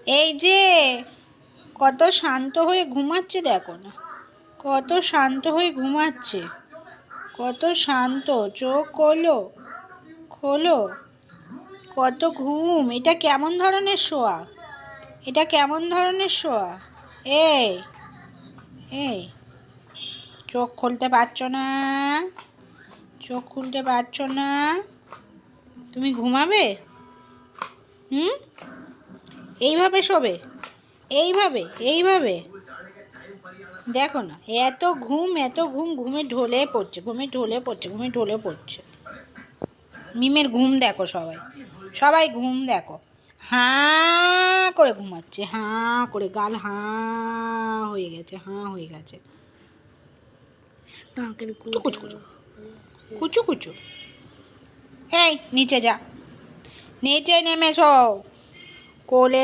এই যে কত শান্ত হয়ে ঘুমাচ্ছে, দেখো না কত শান্ত হয়ে ঘুমাচ্ছে, কত শান্ত। চোখ খোলো, খোলো। কত ঘুম। এটা কেমন ধরনের শোয়া? এটা কেমন ধরনের শোয়া? এই এই চোখ খুলতে পারছো না? চোখ খুলতে পারছো না? তুমি ঘুমাবে? এইভাবে শোবে? এইভাবে এইভাবে? দেখো না, এত ঘুম এত ঘুম, ঘুমে ঢলে পড়ছে, ঘুমে ঢলে পড়ছে, ঘুমে ঢলে পড়ছে। মিমের ঘুম দেখো, সবাই সবাই ঘুম দেখো। হাঁ করে ঘুমাচ্ছে, হাঁ করে, গাল হাঁ হয়ে গেছে, হাঁ হয়ে গেছে। কুচু কুচু কুচু কুচু কুচু। এই নিচে যা, নিচে নেমে শো। কোলে